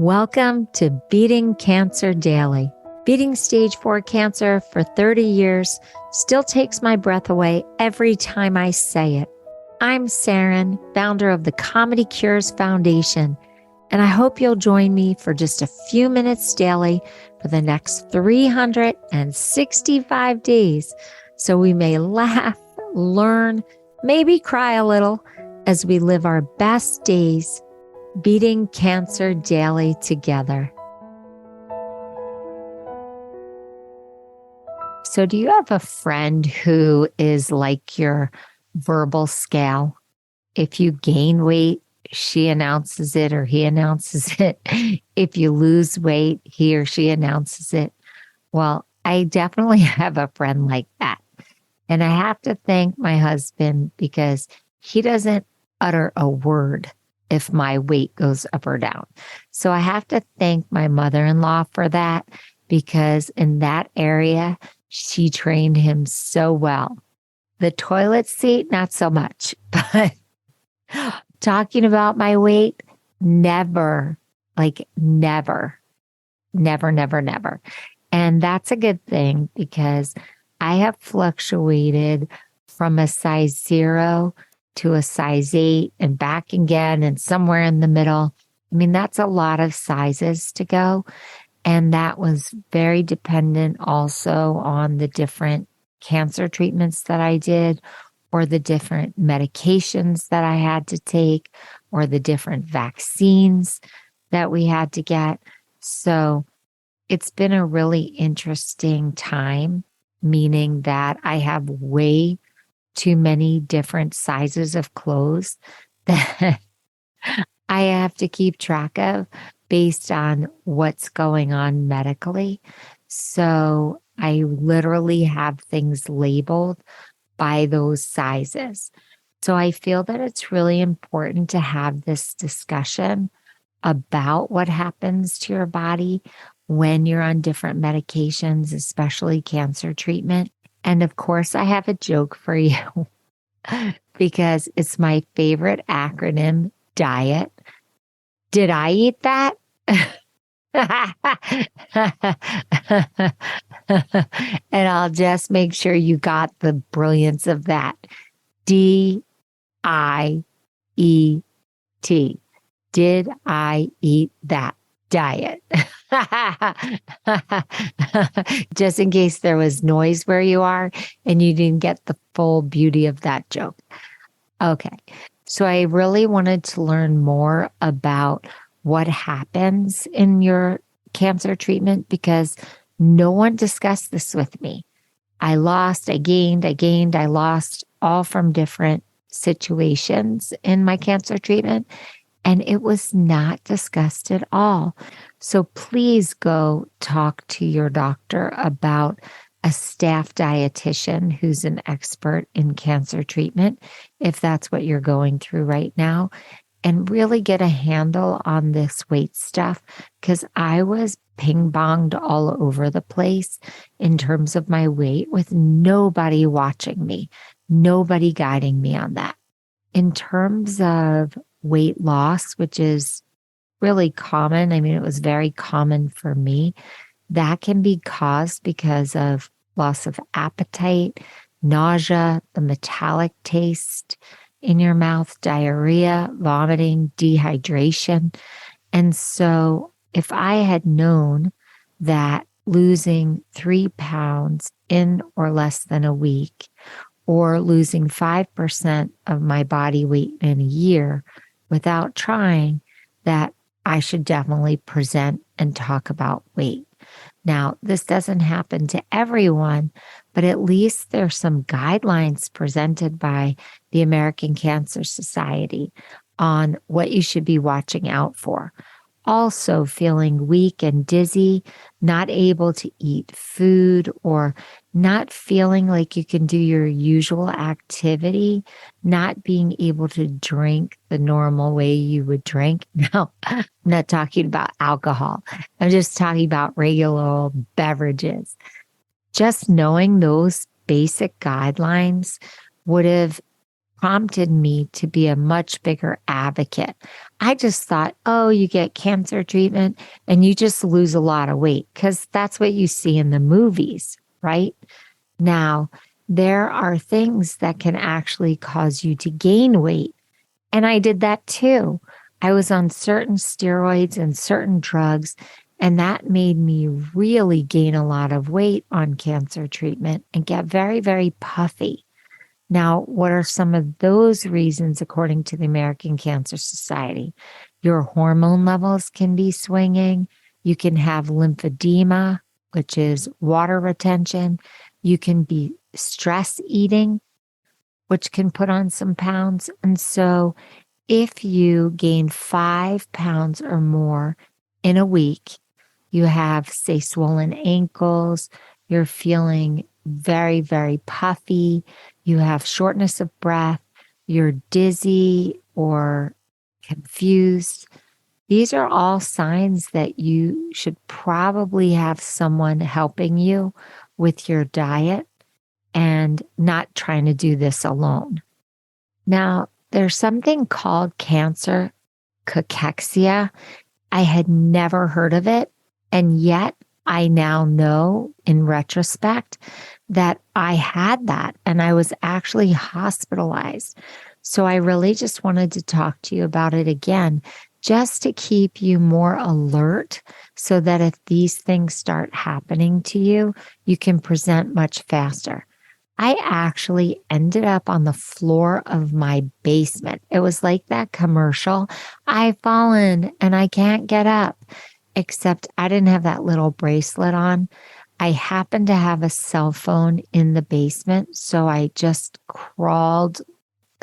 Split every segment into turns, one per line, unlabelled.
Welcome to Beating Cancer Daily. Beating stage 4 cancer for 30 years still takes my breath away every time I say it. I'm Saranne, founder of the Comedy Cures Foundation, and I hope you'll join me for just a few minutes daily for the next 365 days so we may laugh, learn, maybe cry a little as we live our best days beating cancer daily together. So do you have a friend who is like your verbal scale? If you gain weight, she announces it or he announces it. If you lose weight, he or she announces it. Well, I definitely have a friend like that. And I have to thank my husband because he doesn't utter a word if my weight goes up or down. So I have to thank my mother-in-law for that because in that area, she trained him so well. The toilet seat, not so much, but talking about my weight, never. And that's a good thing because I have fluctuated from a size 0 to a size 8 and back again and somewhere in the middle. I mean, that's a lot of sizes to go. And that was very dependent also on the different cancer treatments that I did or the different medications that I had to take or the different vaccines that we had to get. So it's been a really interesting time, meaning that I have way too many different sizes of clothes that I have to keep track of based on what's going on medically. So I literally have things labeled by those sizes. So I feel that it's really important to have this discussion about what happens to your body when you're on different medications, especially cancer treatment. And of course, I have a joke for you because it's my favorite acronym, diet. Did I eat that? And I'll just make sure you got the brilliance of that. DIET. Did I eat that? Diet. Just in case there was noise where you are and you didn't get the full beauty of that joke. Okay. So I really wanted to learn more about what happens in your cancer treatment because no one discussed this with me. I lost, I gained, I lost, all from different situations in my cancer treatment. And it was not discussed at all. So please go talk to your doctor about a staff dietitian who's an expert in cancer treatment, if that's what you're going through right now, and really get a handle on this weight stuff, because I was ping-ponged all over the place in terms of my weight with nobody watching me, nobody guiding me on that. In terms of weight loss, which is really common. I mean, it was very common for me. That can be caused because of loss of appetite, nausea, the metallic taste in your mouth, diarrhea, vomiting, dehydration. And so if I had known that losing 3 pounds in or less than a week or losing 5% of my body weight in a year without trying, that I should definitely present and talk about weight. Now, this doesn't happen to everyone, but at least there's some guidelines presented by the American Cancer Society on what you should be watching out for. Also feeling weak and dizzy, not able to eat food, or not feeling like you can do your usual activity, not being able to drink the normal way you would drink. No, I'm not talking about alcohol. I'm just talking about regular beverages. Just knowing those basic guidelines would have prompted me to be a much bigger advocate. I just thought, oh, you get cancer treatment and you just lose a lot of weight because that's what you see in the movies, right? Now, there are things that can actually cause you to gain weight. And I did that too. I was on certain steroids and certain drugs, and that made me really gain a lot of weight on cancer treatment and get very, very puffy. Now, what are some of those reasons according to the American Cancer Society? Your hormone levels can be swinging. You can have lymphedema, which is water retention. You can be stress eating, which can put on some pounds. And so if you gain 5 pounds or more in a week, you have, say, swollen ankles, you're feeling very, very puffy, you have shortness of breath, you're dizzy or confused. These are all signs that you should probably have someone helping you with your diet and not trying to do this alone. Now, there's something called cancer cachexia. I had never heard of it. And yet I now know in retrospect that I had that and I was actually hospitalized. So I really just wanted to talk to you about it again, just to keep you more alert so that if these things start happening to you, you can present much faster. I actually ended up on the floor of my basement. It was like that commercial. I've fallen and I can't get up, except I didn't have that little bracelet on. I happened to have a cell phone in the basement, so I just crawled,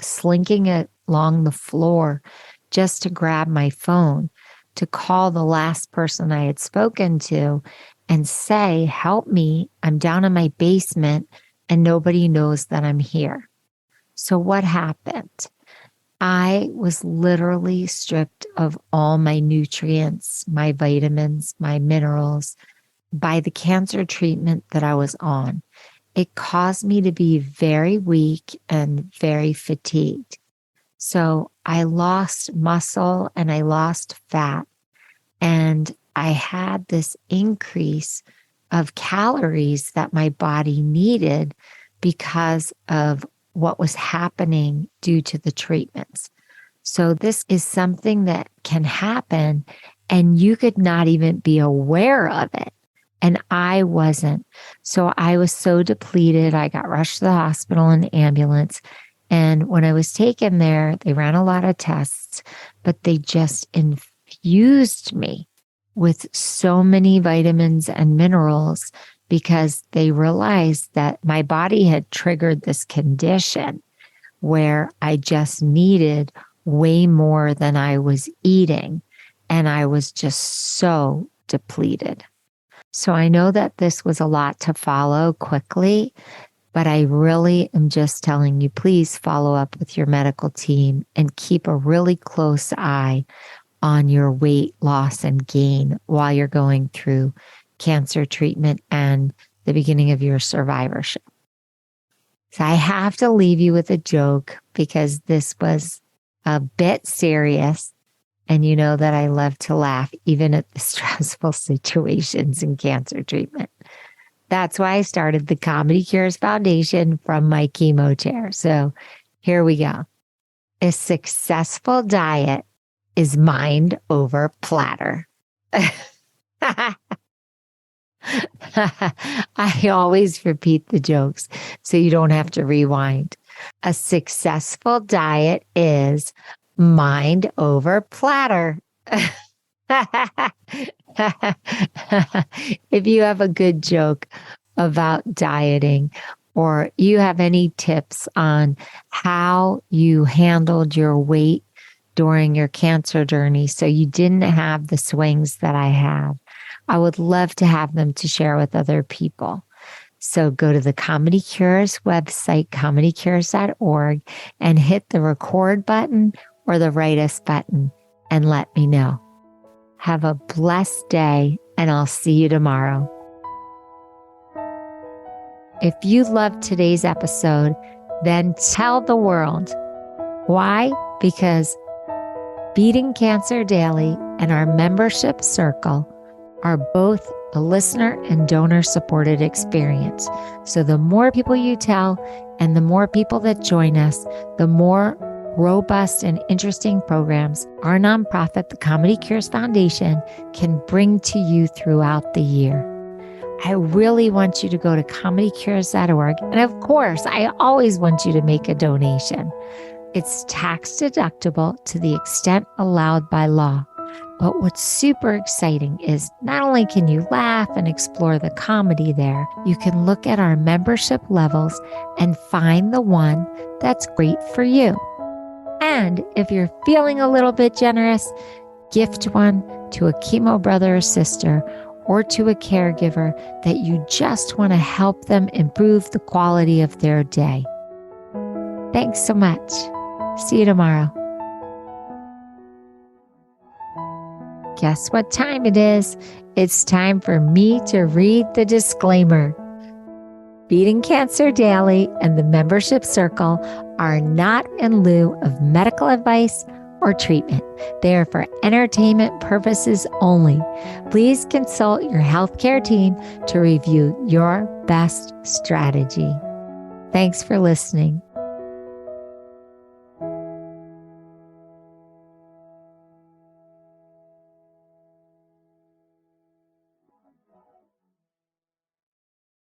slinking it along the floor just to grab my phone to call the last person I had spoken to and say, help me, I'm down in my basement and nobody knows that I'm here. So what happened? I was literally stripped of all my nutrients, my vitamins, my minerals by the cancer treatment that I was on. It caused me to be very weak and very fatigued. So I lost muscle and I lost fat, and I had this increase of calories that my body needed because of what was happening due to the treatments. So this is something that can happen and you could not even be aware of it. And I wasn't. So I was so depleted. I got rushed to the hospital in an ambulance. And when I was taken there, they ran a lot of tests, but they just infused me with so many vitamins and minerals because they realized that my body had triggered this condition where I just needed way more than I was eating. And I was just so depleted. So I know that this was a lot to follow quickly, but I really am just telling you, please follow up with your medical team and keep a really close eye on your weight loss and gain while you're going through cancer treatment and the beginning of your survivorship. So I have to leave you with a joke because this was a bit serious. And you know that I love to laugh even at the stressful situations in cancer treatment. That's why I started the Comedy Cures Foundation from my chemo chair. So here we go. A successful diet is mind over platter. I always repeat the jokes so you don't have to rewind. A successful diet is mind over platter. If you have a good joke about dieting or you have any tips on how you handled your weight during your cancer journey so you didn't have the swings that I have, I would love to have them to share with other people. So go to the Comedy Cures website, comedycures.org, and hit the record button or the write us button and let me know. Have a blessed day, and I'll see you tomorrow. If you loved today's episode, then tell the world. Why? Because Beating Cancer Daily and our membership circle are both a listener and donor supported experience. So the more people you tell and the more people that join us, the more robust and interesting programs our nonprofit, the Comedy Cures Foundation, can bring to you throughout the year. I really want you to go to comedycures.org. And of course, I always want you to make a donation. It's tax deductible to the extent allowed by law. But what's super exciting is not only can you laugh and explore the comedy there, you can look at our membership levels and find the one that's great for you. And if you're feeling a little bit generous, gift one to a chemo brother or sister or to a caregiver that you just want to help them improve the quality of their day. Thanks so much. See you tomorrow. Guess what time it is? It's time for me to read the disclaimer. Beating Cancer Daily and the membership circle are not in lieu of medical advice or treatment. They are for entertainment purposes only. Please consult your healthcare team to review your best strategy. Thanks for listening.